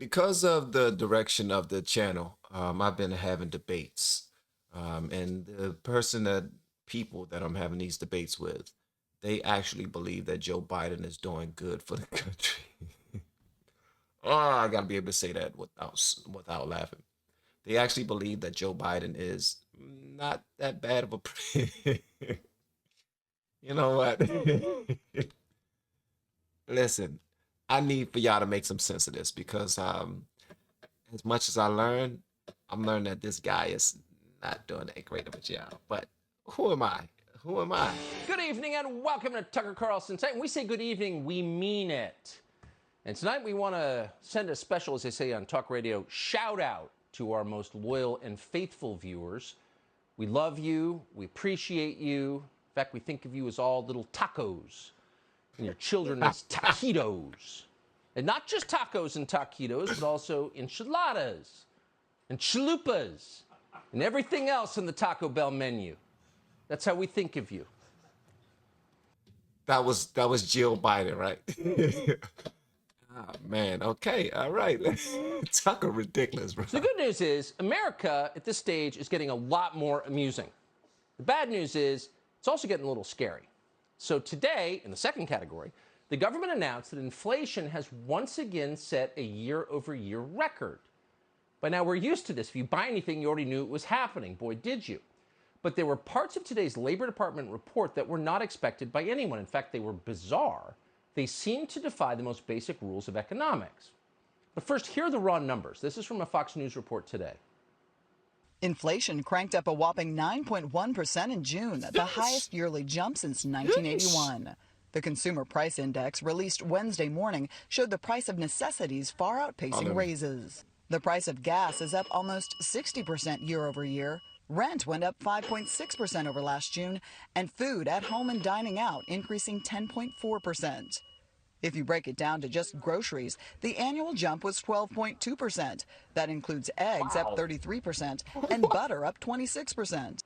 because of the direction of the channel, I've been having debates. And the people that I'm having these debates with, they actually believe that Joe Biden is doing good for the country. Oh, I gotta be able to say that without laughing. They actually believe that Joe Biden is not that bad of a you know what? Listen, I need for y'all to make some sense of this because as much as I'm learning that this guy is not doing that great of a job. But who am I? Who am I? Good evening and welcome to Tucker Carlson Tonight. When we say good evening, we mean it. And tonight we want to send a special, as they say on talk radio, shout out to our most loyal and faithful viewers. We love you. We appreciate you. In fact, we think of you as all little tacos and your children as taquitos. And not just tacos and taquitos, but also enchiladas and chalupas and everything else in the Taco Bell menu. That's how we think of you. That was Jill Biden, right? Oh, man. Okay. All right. Tucker ridiculous, bro. So the good news is America at this stage is getting a lot more amusing. The bad news is it's also getting a little scary. So today, in the second category, the government announced that inflation has once again set a year-over-year record. By now, we're used to this. If you buy anything, you already knew it was happening. Boy, did you. But there were parts of today's Labor Department report that were not expected by anyone. In fact, they were bizarre. They seemed to defy the most basic rules of economics. But first, here are the raw numbers. This is from a Fox News report today. Inflation cranked up a whopping 9.1% in June, the highest yearly jump since 1981. The Consumer Price Index, released Wednesday morning, showed the price of necessities far outpacing raises. The price of gas is up almost 60% year over year. Rent went up 5.6% over last June, and food at home and dining out increasing 10.4%. If you break it down to just groceries, the annual jump was 12.2%. That includes eggs up 33% and butter up 26%.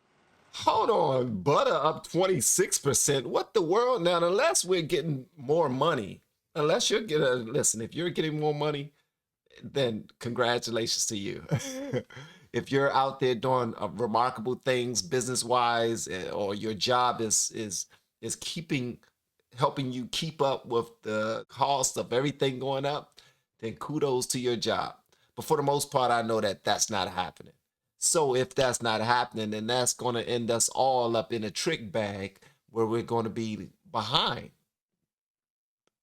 Hold on, butter up 26%. What the world? Now, unless we're getting more money, unless you're getting, listen, if you're getting more money, then congratulations to you. If you're out there doing remarkable things business-wise, or your job is helping you keep up with the cost of everything going up, then kudos to your job. But for the most part, I know that that's not happening. So if that's not happening, then that's going to end us all up in a trick bag where we're going to be behind.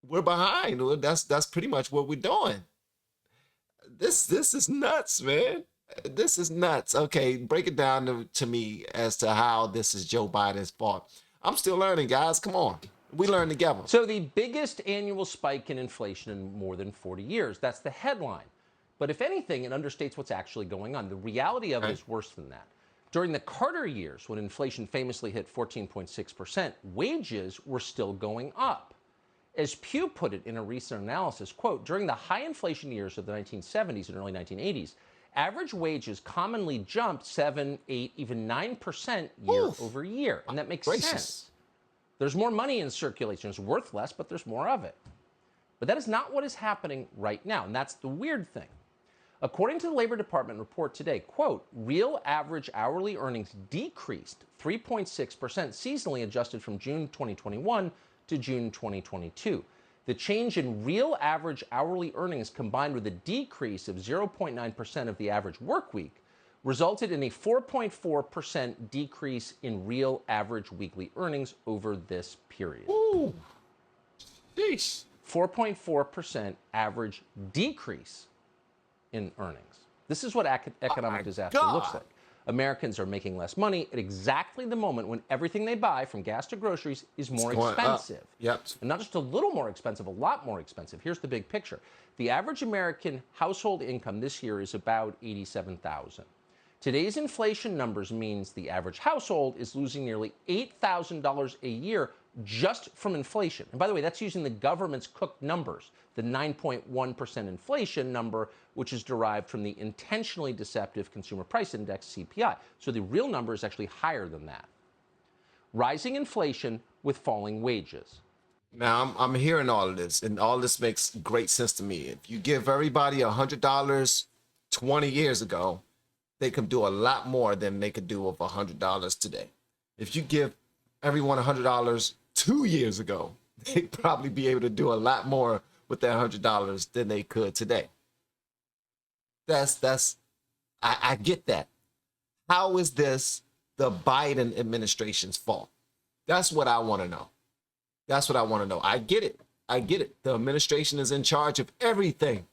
We're behind. That's pretty much what we're doing. This is nuts, man. This is nuts. Okay, break it down to me as to how this is Joe Biden's fault. I'm still learning, guys. Come on. We learn together. So the biggest annual spike in inflation in more than 40 years. That's the headline. But if anything, it understates what's actually going on. The reality of it is worse than that. During the Carter years, when inflation famously hit 14.6%, wages were still going up. As Pew put it in a recent analysis, quote, during the high inflation years of the 1970s and early 1980s, average wages commonly jumped 7, 8, even 9% year over year. And that makes sense. There's more money in circulation. It's worth less, but there's more of it. But that is not what is happening right now, and that's the weird thing. According to the Labor Department report today, quote, real average hourly earnings decreased 3.6% seasonally adjusted from June 2021 to June 2022. The change in real average hourly earnings combined with a decrease of 0.9% of the average work week resulted in a 4.4% decrease in real average weekly earnings over this period. Ooh. Sheesh. 4.4% average decrease in earnings. This is what economic disaster looks like. Americans are making less money at exactly the moment when everything they buy, from gas to groceries, is more expensive. Yep. And not just a little more expensive, a lot more expensive. Here's the big picture. The average American household income this year is about $87,000. Today's inflation numbers means the average household is losing nearly $8,000 a year just from inflation. And by the way, that's using the government's cooked numbers, the 9.1% inflation number, which is derived from the intentionally deceptive Consumer Price Index, CPI. So the real number is actually higher than that. Rising inflation with falling wages. Now I'm hearing all of this, and all this makes great sense to me. If you give everybody $100 20 years ago, they could do a lot more than they could do with $100 today. If you give everyone $100 2 years ago, they'd probably be able to do a lot more with that $100 than they could today. I get that. How is this the Biden administration's fault? That's what I want to know. That's what I want to know. I get it. I get it. The administration is in charge of everything.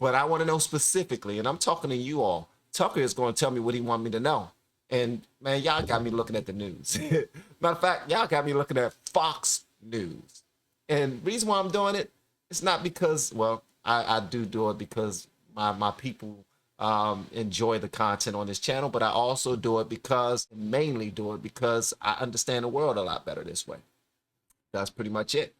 But I want to know specifically, and I'm talking to you all. Tucker is going to tell me what he wants me to know. And man, y'all got me looking at the news. Matter of fact, y'all got me looking at Fox News. And the reason why I'm doing it, it's not because, well, I do it because my people enjoy the content on this channel, but I also do it because, mainly do it because I understand the world a lot better this way. That's pretty much it.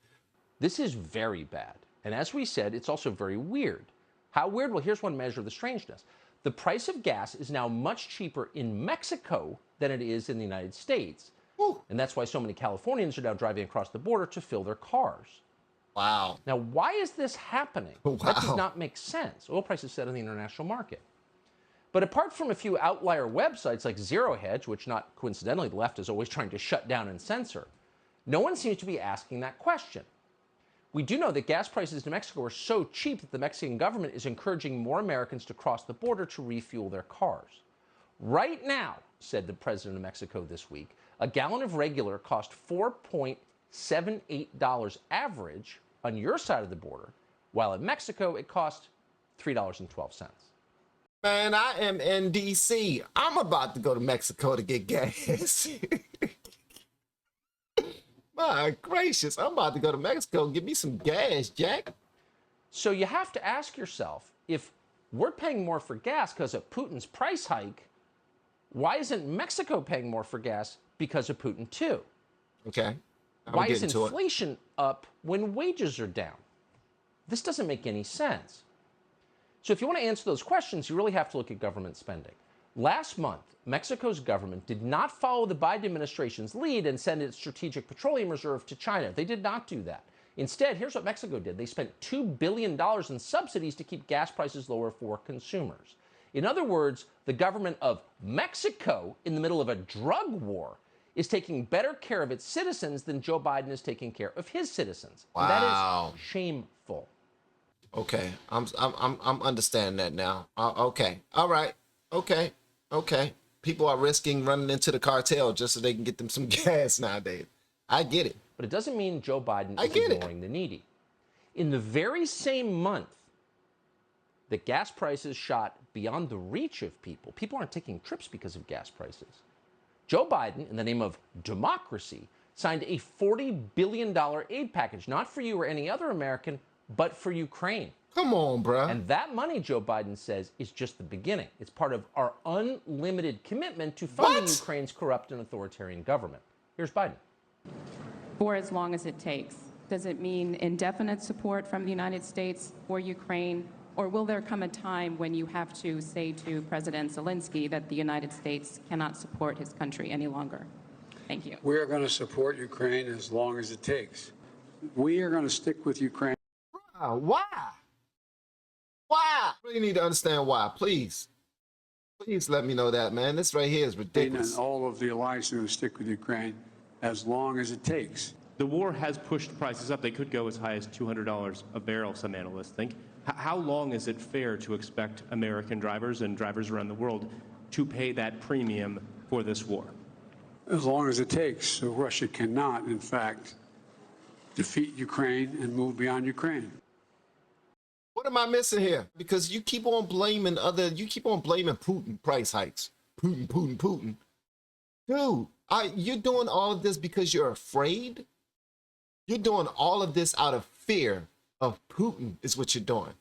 This is very bad. And as we said, it's also very weird. How weird? Well, here's one measure of the strangeness. The price of gas is now much cheaper in Mexico than it is in the United States. Woo. And that's why so many Californians are now driving across the border to fill their cars. Wow. Now, why is this happening? Wow. That does not make sense. Oil prices set in the international market. But apart from a few outlier websites like Zero Hedge, which not coincidentally the left is always trying to shut down and censor, no one seems to be asking that question. We do know that gas prices in Mexico are so cheap that the Mexican government is encouraging more Americans to cross the border to refuel their cars. Right now, said the president of Mexico this week, a gallon of regular cost $4.78 average on your side of the border, while in Mexico it cost $3.12. Man, I am in DC. I'm about to go to Mexico to get gas. My gracious, I'm about to go to Mexico and get me some gas, Jack. So you have to ask yourself, if we're paying more for gas because of Putin's price hike, why isn't Mexico paying more for gas because of Putin too? Okay. Why is inflation up when wages are down? This doesn't make any sense. So if you want to answer those questions, you really have to look at government spending. Last month, Mexico's government did not follow the Biden administration's lead and send its strategic petroleum reserve to China. They did not do that. Instead, here's what Mexico did. They spent $2 billion in subsidies to keep gas prices lower for consumers. In other words, the government of Mexico, in the middle of a drug war, is taking better care of its citizens than Joe Biden is taking care of his citizens. Wow. And that is shameful. Okay, I'm understanding that now. Okay, all right. Okay. People are risking running into the cartel just so they can get them some gas nowadays. I get it. But it doesn't mean Joe Biden is ignoring the needy. In the very same month that gas prices shot beyond the reach of people, people aren't taking trips because of gas prices. Joe Biden, in the name of democracy, signed a $40 billion aid package, not for you or any other American, but for Ukraine. Come on, bro. And that money, Joe Biden says, is just the beginning. It's part of our unlimited commitment to funding Ukraine's corrupt and authoritarian government. Here's Biden. For as long as it takes. Does it mean indefinite support from the United States for Ukraine? Or will there come a time when you have to say to President Zelensky that the United States cannot support his country any longer? Thank you. We are going to support Ukraine as long as it takes. We are going to stick with Ukraine. Why? Why? I really need to understand why. Please let me know that, man. This right here is ridiculous. And all of the alliance are going to stick with Ukraine as long as it takes. The war has pushed prices up. They could go as high as $200 a barrel, some analysts think. How long is it fair to expect American drivers and drivers around the world to pay that premium for this war? As long as it takes. So Russia cannot, in fact, defeat Ukraine and move beyond Ukraine. What am I missing here? Because you keep on blaming Putin price hikes. Putin. Dude, you're doing all of this because you're afraid? You're doing all of this out of fear of Putin is what you're doing.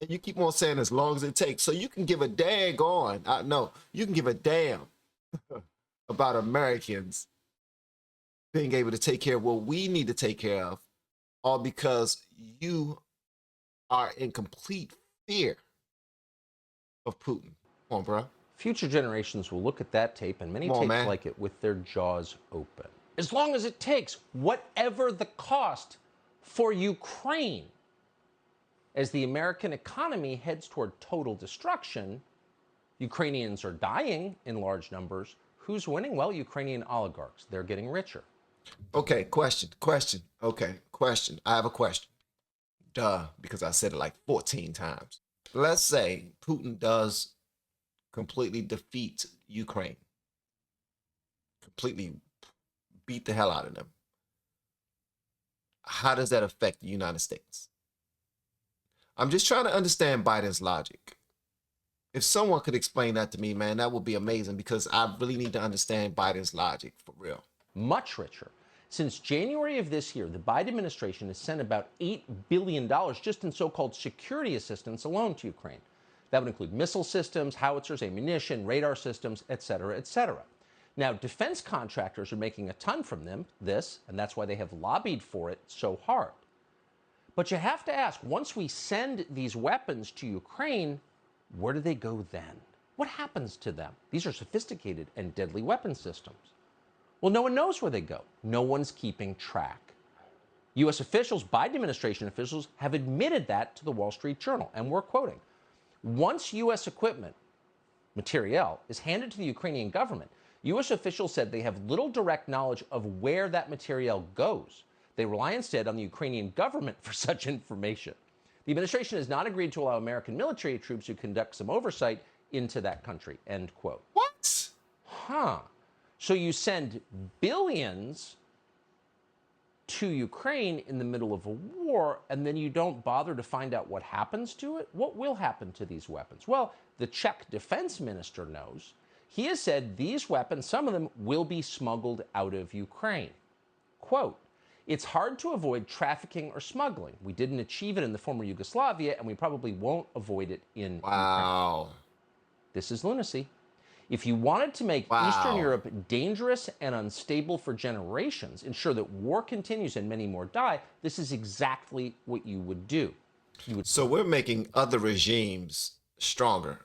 And you keep on saying as long as it takes. So you can give a you can give a damn about Americans being able to take care of what we need to take care of, all because you are in complete fear of Putin. Come on, bro. Future generations will look at that tape and many tapes like it with their jaws open. As long as it takes, whatever the cost for Ukraine. As the American economy heads toward total destruction, Ukrainians are dying in large numbers. Who's winning? Well, Ukrainian oligarchs. They're getting richer. Okay, question. Okay, question. I have a question. Duh, because I said it like 14 times. Let's say Putin does completely defeat Ukraine, completely beat the hell out of them. How does that affect the United States? I'm just trying to understand Biden's logic. If someone could explain that to me, man, that would be amazing, because I really need to understand Biden's logic for real. Much richer. Since January of this year, the Biden administration has sent about $8 billion just in so-called security assistance alone to Ukraine. That would include missile systems, howitzers, ammunition, radar systems, et cetera, et cetera. Now, defense contractors are making a ton from this, and that's why they have lobbied for it so hard. But you have to ask, once we send these weapons to Ukraine, where do they go then? What happens to them? These are sophisticated and deadly weapon systems. Well, no one knows where they go. No one's keeping track. U.S. officials, Biden administration officials, have admitted that to the Wall Street Journal, and we're quoting. Once U.S. equipment, materiel, is handed to the Ukrainian government, U.S. officials said they have little direct knowledge of where that materiel goes. They rely instead on the Ukrainian government for such information. The administration has not agreed to allow American military troops to conduct some oversight into that country, end quote. What? Huh. So you send billions to Ukraine in the middle of a war, and then you don't bother to find out what happens to it? What will happen to these weapons? Well, the Czech defense minister knows. He has said these weapons, some of them, will be smuggled out of Ukraine. Quote, it's hard to avoid trafficking or smuggling. We didn't achieve it in the former Yugoslavia, and we probably won't avoid it in Ukraine. This is lunacy. If you wanted to make Eastern Europe dangerous and unstable for generations, ensure that war continues and many more die, this is exactly what you would do. So we're making other regimes stronger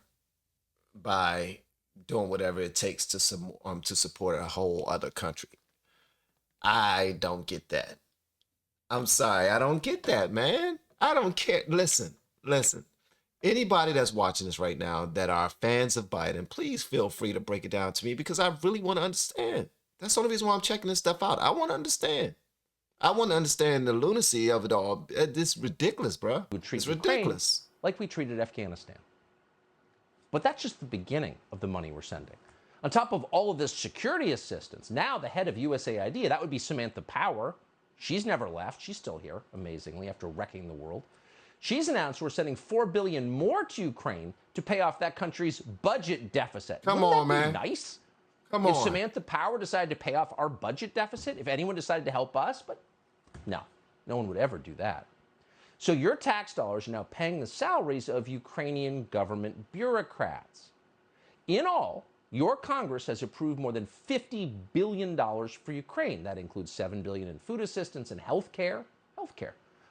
by doing whatever it takes to support a whole other country. I don't get that. I'm sorry, I don't get that, man. I don't care. Listen. Anybody that's watching this right now that are fans of Biden, please feel free to break it down to me, because I really want to understand. That's the only reason why I'm checking this stuff out. I want to understand. I want to understand the lunacy of it all. It's ridiculous, bro. It's ridiculous. Like we treated Afghanistan. But that's just the beginning of the money we're sending. On top of all of this security assistance, now the head of USAID, that would be Samantha Power. She's never left. She's still here, amazingly, after wrecking the world. She's announced we're sending $4 billion more to Ukraine to pay off that country's budget deficit. Come on, man. Nice. Come on. If Samantha Power decided to pay off our budget deficit, if anyone decided to help us, but no one would ever do that. So your tax dollars are now paying the salaries of Ukrainian government bureaucrats. In all, your Congress has approved more than $50 billion for Ukraine. That includes $7 billion in food assistance and health care,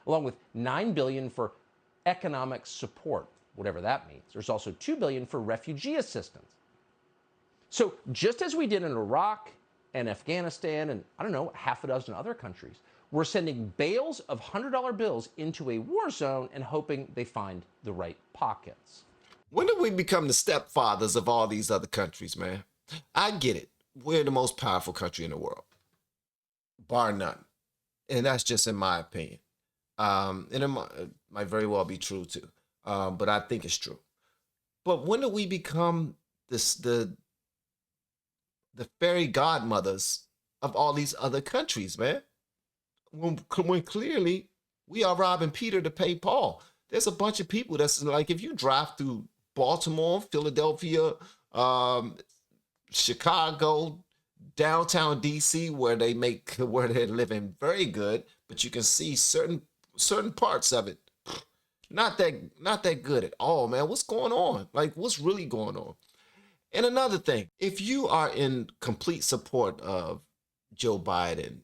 along with $9 billion for economic support, whatever that means. There's also $2 billion for refugee assistance. So just as we did in Iraq and Afghanistan and, I don't know, half a dozen other countries, we're sending bales of $100 bills into a war zone and hoping they find the right pockets. When did we become the stepfathers of all these other countries, man? I get it. We're the most powerful country in the world, bar none. And that's just in my opinion. And it might very well be true too. But I think it's true. But when do we become the fairy godmothers of all these other countries, man? When clearly we are robbing Peter to pay Paul. There's a bunch of people that's like, if you drive through Baltimore, Philadelphia, Chicago, downtown DC, where they're living very good, but you can see certain parts of it not that good at all, man. What's going on? Like, what's really going on? And another thing, if you are in complete support of Joe Biden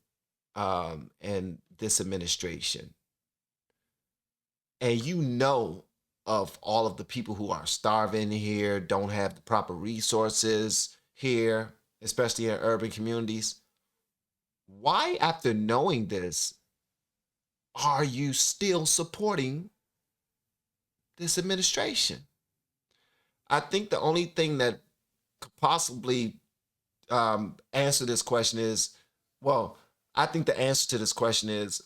and this administration, and you know of all of the people who are starving here, don't have the proper resources here, especially in urban communities, why, after knowing this, are you still supporting this administration? I think the only thing that could possibly answer this question is, well, I think the answer to this question is,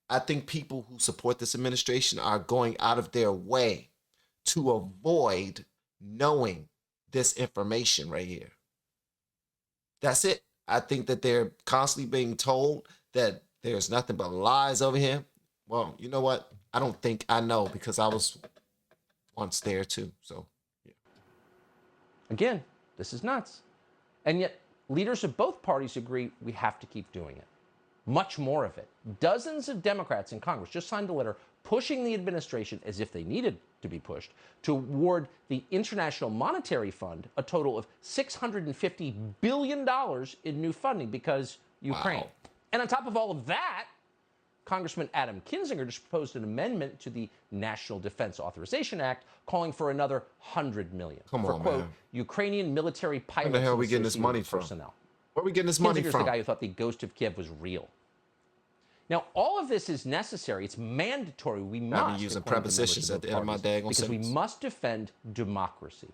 I think people who support this administration are going out of their way to avoid knowing this information right here. That's it. I think that they're constantly being told that there's nothing but lies over here. Well, you know what? I don't think I know, because I was once there too. So, yeah. Again, this is nuts. And yet, leaders of both parties agree we have to keep doing it. Much more of it. Dozens of Democrats in Congress just signed a letter pushing the administration, as if they needed to be pushed, to award the International Monetary Fund a total of $650 billion in new funding because Ukraine. Wow. And on top of all of that, Congressman Adam Kinzinger just proposed an amendment to the National Defense Authorization Act calling for another $100 million Come for, on, quote, man. Ukrainian military pilots. Where the hell are and we getting this money associated from? personnel. Where are we getting this money Kinzinger's from? the guy who thought the ghost of Kiev was real. Now, all of this is necessary. It's mandatory. We must. using according to prepositions members of at the end of my both daggone parties, because we sentence. must defend democracy.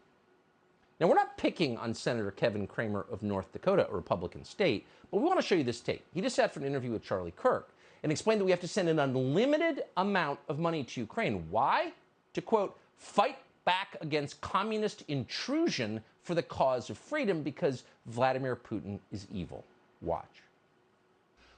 Now, we're not picking on Senator Kevin Cramer of North Dakota, a Republican state, but we want to show you this tape. He just sat for an interview with Charlie Kirk and explained that we have to send an unlimited amount of money to Ukraine. Why? To, quote, fight back against communist intrusion for the cause of freedom, because Vladimir Putin is evil. Watch.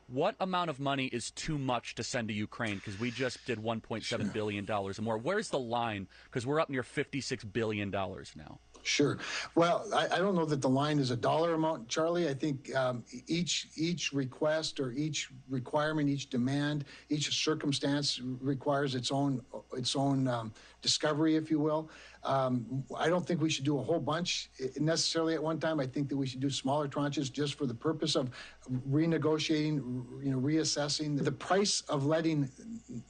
What amount of money is too much to send to Ukraine? Because we just did $1.7 billion and more. Where's the line? Because we're up near $56 billion now. Sure. Well, I don't know that the line is a dollar amount, Charlie. I think each request or each requirement, each demand, each circumstance requires its own discovery, if you will. I don't think we should do a whole bunch necessarily at one time. I think that we should do smaller tranches just for the purpose of renegotiating, reassessing the price of letting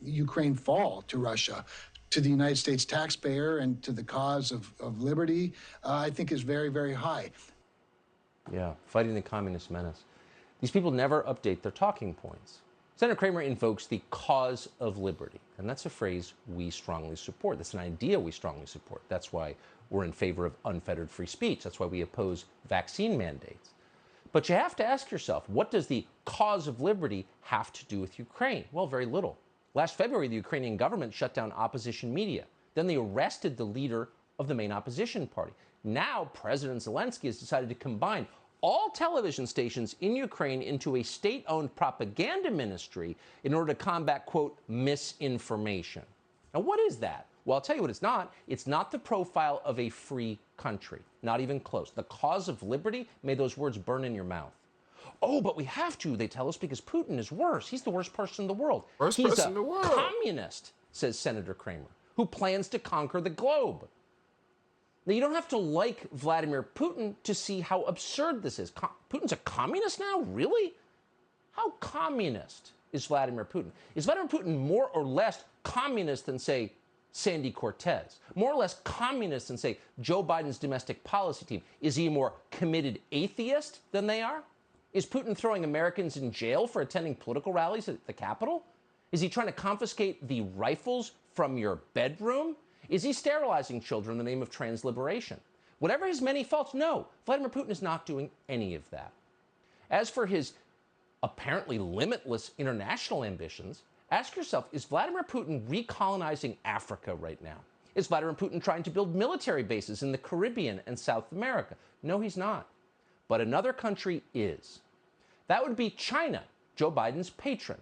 Ukraine fall to Russia, to the United States taxpayer, and to the cause of liberty, I think is very, very high. Yeah, fighting the communist menace. These people never update their talking points. Senator Cramer invokes the cause of liberty, and that's a phrase we strongly support. That's an idea we strongly support. That's why we're in favor of unfettered free speech. That's why we oppose vaccine mandates. But you have to ask yourself, what does the cause of liberty have to do with Ukraine? Well, very little. Last February, the Ukrainian government shut down opposition media. Then they arrested the leader of the main opposition party. Now, President Zelensky has decided to combine all television stations in Ukraine into a state-owned propaganda ministry in order to combat, quote, misinformation. Now, what is that? Well, I'll tell you what it's not. It's not the profile of a free country. Not even close. The cause of liberty, may those words burn in your mouth. Oh, but we have to, they tell us, because Putin is worse. He's the worst person in the world. Worst He's person a in the world. communist, says Senator Cramer, who plans to conquer the globe. Now, you don't have to like Vladimir Putin to see how absurd this is. Putin's a communist now? Really? How communist is Vladimir Putin? Is Vladimir Putin more or less communist than, say, Sandy Cortez? More or less communist than, say, Joe Biden's domestic policy team? Is he a more committed atheist than they are? Is Putin throwing Americans in jail for attending political rallies at the Capitol? Is he trying to confiscate the rifles from your bedroom? Is he sterilizing children in the name of trans liberation? Whatever his many faults, no, Vladimir Putin is not doing any of that. As for his apparently limitless international ambitions, ask yourself, is Vladimir Putin recolonizing Africa right now? Is Vladimir Putin trying to build military bases in the Caribbean and South America? No, he's not. But another country is. That would be China, Joe Biden's patron.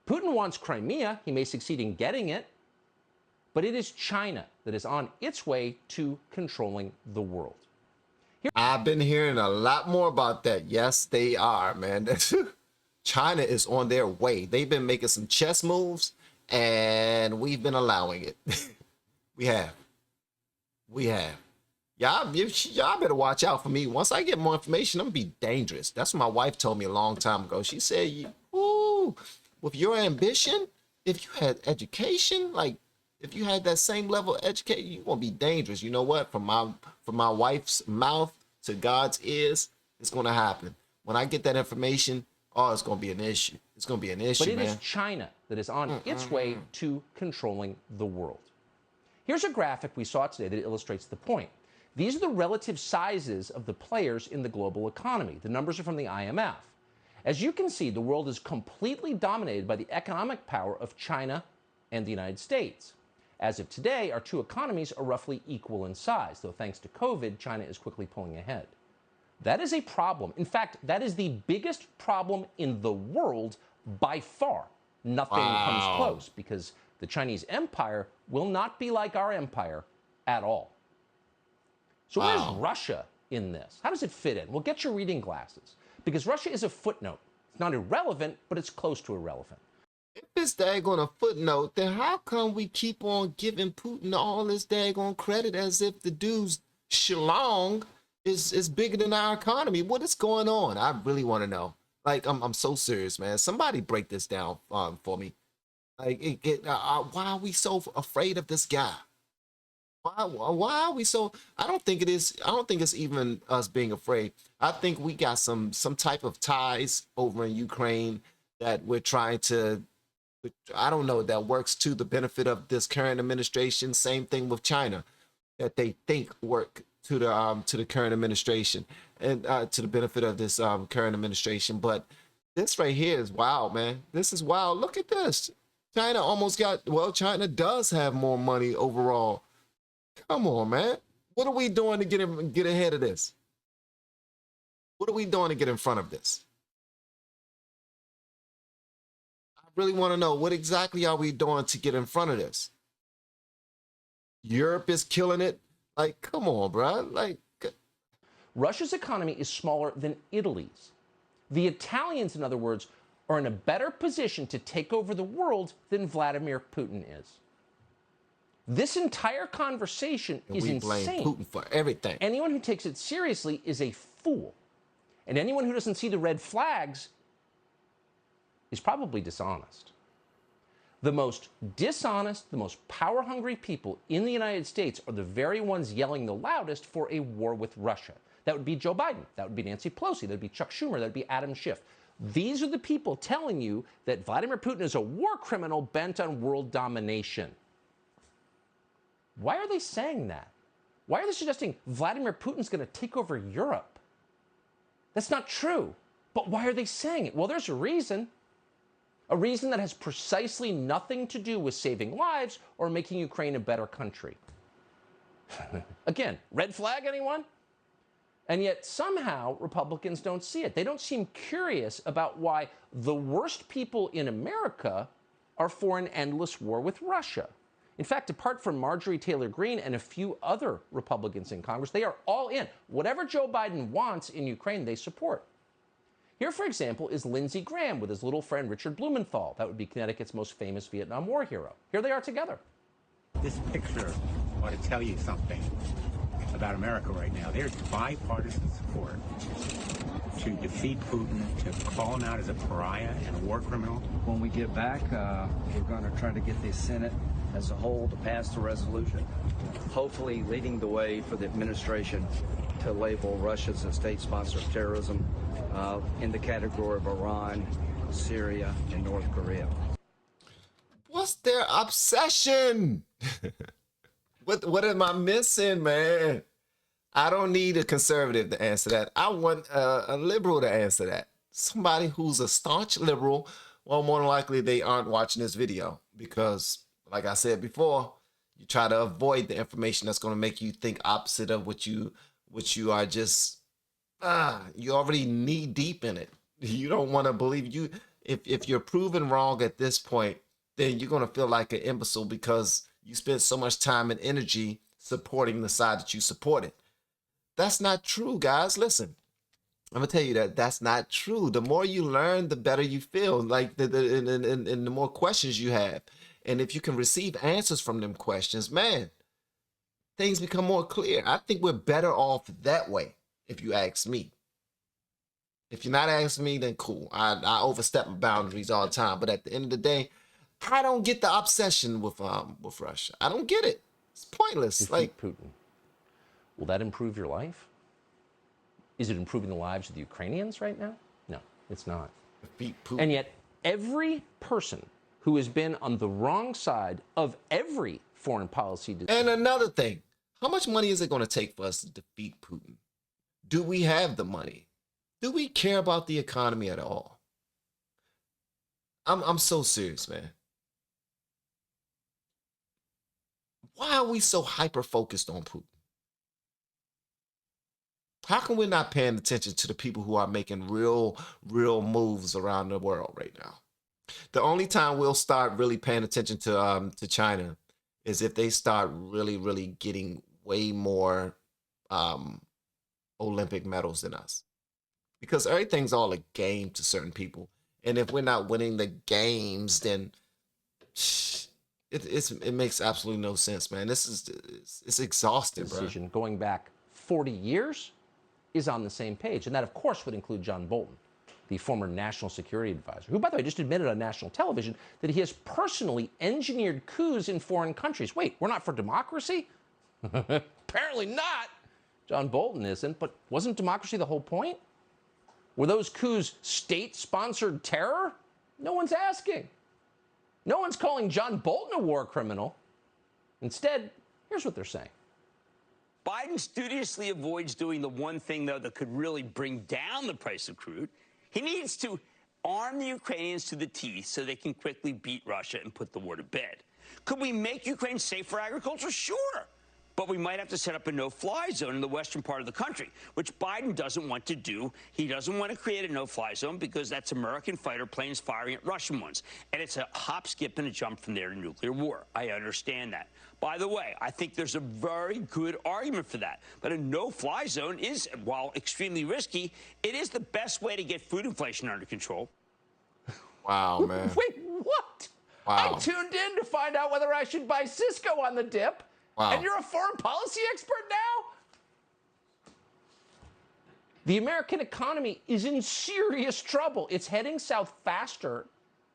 Putin wants Crimea. He may succeed in getting it. But it is China that is on its way to controlling the world. I've been hearing a lot more about that. Yes, they are, man. China is on their way. They've been making some chess moves, and we've been allowing it. We have. Y'all better watch out for me. Once I get more information, I'm gonna be dangerous. That's what my wife told me a long time ago. She said, with your ambition, if you had education, like if you had that same level of education, you're gonna be dangerous. You know what? From my wife's mouth to God's ears, it's gonna happen. When I get that information, oh, it's going to be an issue. It's going to be an issue, But it man. is China that is on its way to controlling the world. Here's a graphic we saw today that illustrates the point. These are the relative sizes of the players in the global economy. The numbers are from the IMF. As you can see, the world is completely dominated by the economic power of China and the United States. As of today, our two economies are roughly equal in size, though thanks to COVID, China is quickly pulling ahead. That is a problem. In fact, that is the biggest problem in the world by far. Nothing comes close, because the Chinese empire will not be like our empire at all. So where's Russia in this? How does it fit in? Well, get your reading glasses, because Russia is a footnote. It's not irrelevant, but it's close to irrelevant. If it's daggone a footnote, then how come we keep on giving Putin all this daggone credit as if the dude's shillong is bigger than our economy? What is going on? I really want to know. Like, I'm so serious, man. Somebody break this down for me. Like, why are we so afraid of this guy? Why are we so? I don't think it is. I don't think it's even us being afraid. I think we got some type of ties over in Ukraine that we're trying to, I don't know, that works to the benefit of this current administration. Same thing with China, that they think work to the current administration and to the benefit of this current administration. But this right here is wild, man. This is wild. Look at this. China almost got, well, China does have more money overall. Come on, man. What are we doing to get ahead of this? What are we doing to get in front of this? I really want to know, what exactly are we doing to get in front of this? Europe is killing it. Like, come on, bro. Like, Russia's economy is smaller than Italy's. The Italians, in other words, are in a better position to take over the world than Vladimir Putin is. This entire conversation is insane. We blame Putin for everything. Anyone who takes it seriously is a fool. And anyone who doesn't see the red flags is probably dishonest. The most dishonest, the most power-hungry people in the United States are the very ones yelling the loudest for a war with Russia. That would be Joe Biden. That would be Nancy Pelosi. That would be Chuck Schumer. That would be Adam Schiff. These are the people telling you that Vladimir Putin is a war criminal bent on world domination. Why are they saying that? Why are they suggesting Vladimir Putin's going to take over Europe? That's not true. But why are they saying it? Well, there's a reason. A reason that has precisely nothing to do with saving lives or making Ukraine a better country. Again, red flag, anyone? And yet somehow Republicans don't see it. They don't seem curious about why the worst people in America are for an endless war with Russia. In fact, apart from Marjorie Taylor Greene and a few other Republicans in Congress, they are all in. Whatever Joe Biden wants in Ukraine, they support. Here, for example, is Lindsey Graham with his little friend Richard Blumenthal. That would be Connecticut's most famous Vietnam War hero. Here they are together. This picture ought to tell you something about America right now. There's bipartisan support to defeat Putin, to call him out as a pariah and a war criminal. When we get back, we're going to try to get the Senate as a whole to pass the resolution, hopefully leading the way for the administration to label Russia as a state sponsor of terrorism in the category of Iran, Syria, and North Korea. What's their obsession? What am I missing, man? I don't need a conservative to answer that. I want a liberal to answer that. Somebody who's a staunch liberal. Well, more than likely they aren't watching this video because, like I said before, you try to avoid the information that's going to make you think opposite of what you are just, you already knee deep in it. You don't want to believe you. If you're proven wrong at this point, then you're going to feel like an imbecile because you spent so much time and energy supporting the side that you supported. That's not true, guys. Listen, I'm going to tell you that that's not true. The more you learn, the better you feel, like and the more questions you have. And if you can receive answers from them questions, man, things become more clear. I think we're better off that way, if you ask me. If you're not asking me, then cool. I overstep my boundaries all the time. But at the end of the day, I don't get the obsession with Russia. I don't get it. It's pointless. Defeat like Putin. Will that improve your life? Is it improving the lives of the Ukrainians right now? No, it's not. Defeat Putin. And yet, every person who has been on the wrong side of every foreign policy decision. And another thing, how much money is it going to take for us to defeat Putin? Do we have the money? Do we care about the economy at all? I'm so serious, man. Why are we so hyper-focused on Putin? How come we're not paying attention to the people who are making real moves around the world right now? The only time we'll start really paying attention to China is if they start really getting way more Olympic medals than us. Because everything's all a game to certain people. And if we're not winning the games, then it makes absolutely no sense, man. It's exhausting, bro. Decision going back 40 years is on the same page. And that, of course, would include John Bolton, the former national security advisor, who, by the way, just admitted on national television that he has personally engineered coups in foreign countries. Wait, we're not for democracy? Apparently not. John Bolton isn't, but wasn't democracy the whole point? Were those coups state-sponsored terror? No one's asking. No one's calling John Bolton a war criminal. Instead, here's what they're saying. Biden studiously avoids doing the one thing, though, that could really bring down the price of crude. He needs to arm the Ukrainians to the teeth so they can quickly beat Russia and put the war to bed. Could we make Ukraine safe for agriculture? Sure. But we might have to set up a no-fly zone in the western part of the country, which Biden doesn't want to do. He doesn't want to create a no-fly zone because that's American fighter planes firing at Russian ones. And it's a hop, skip, and a jump from there to nuclear war. I understand that. By the way, I think there's a very good argument for that. But a no-fly zone is, while extremely risky, it is the best way to get food inflation under control. Wow, man. Wait, what? Wow. I tuned in to find out whether I should buy Cisco on the dip. Wow. And you're a foreign policy expert now? The American economy is in serious trouble. It's heading south faster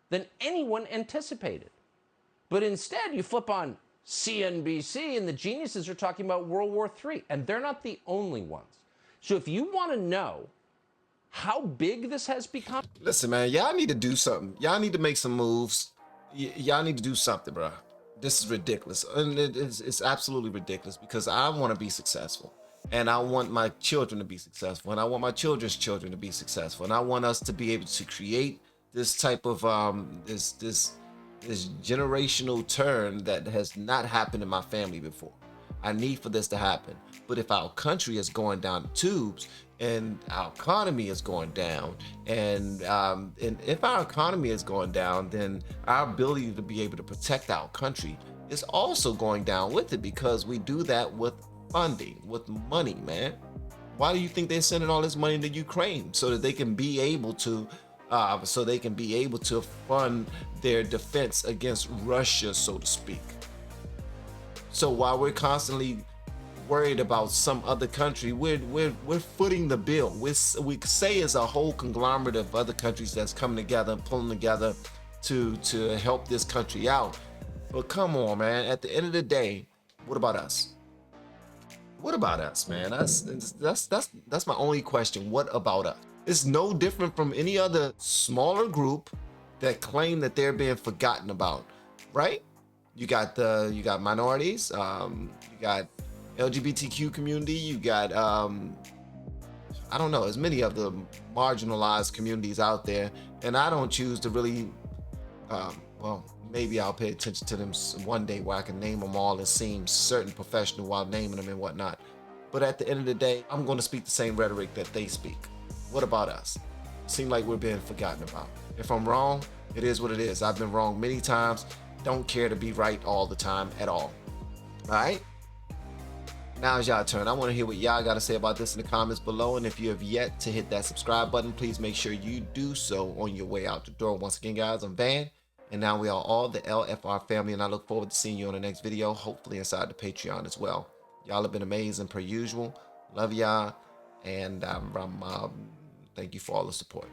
than anyone anticipated. But instead, you flip on CNBC, and the geniuses are talking about World War III, and they're not the only ones. So if you want to know how big this has become... Listen, man, y'all need to do something. Y'all need to make some moves. Y'all need to do something, bro. This is ridiculous, and it's absolutely ridiculous because I want to be successful, and I want my children to be successful, and I want my children's children to be successful, and I want us to be able to create this type of this generational turn that has not happened in my family before. I need for this to happen. But if our country is going down the tubes and our economy is going down, and if our economy is going down, then our ability to be able to protect our country is also going down with it, because we do that with funding, with money, man. Why do you think they're sending all this money to Ukraine? So that they can be able to fund their defense against Russia, so to speak. So while we're constantly worried about some other country, we're footing the bill. We say it's a whole conglomerate of other countries that's coming together and pulling together to help this country out. But come on, man. At the end of the day, what about us? What about us, man? That's my only question. What about us? It's no different from any other smaller group that claim that they're being forgotten about, right? You got minorities, you got LGBTQ community, you got I don't know, as many of the marginalized communities out there, and I don't choose to really well, maybe I'll pay attention to them one day where I can name them all and seem certain professional while naming them and whatnot. But at the end of the day, I'm going to speak the same rhetoric that they speak. What about us? Seem like we're being forgotten about. If I'm wrong, it is what it is. I've been wrong many times. Don't care to be right all the time at all. All right? Now it's y'all turn. I want to hear what y'all got to say about this in the comments below. And if you have yet to hit that subscribe button, please make sure you do so on your way out the door. Once again, guys, I'm Van. And now we are all the LFR family. And I look forward to seeing you on the next video, hopefully inside the Patreon as well. Y'all have been amazing per usual. Love y'all. And thank you for all the support.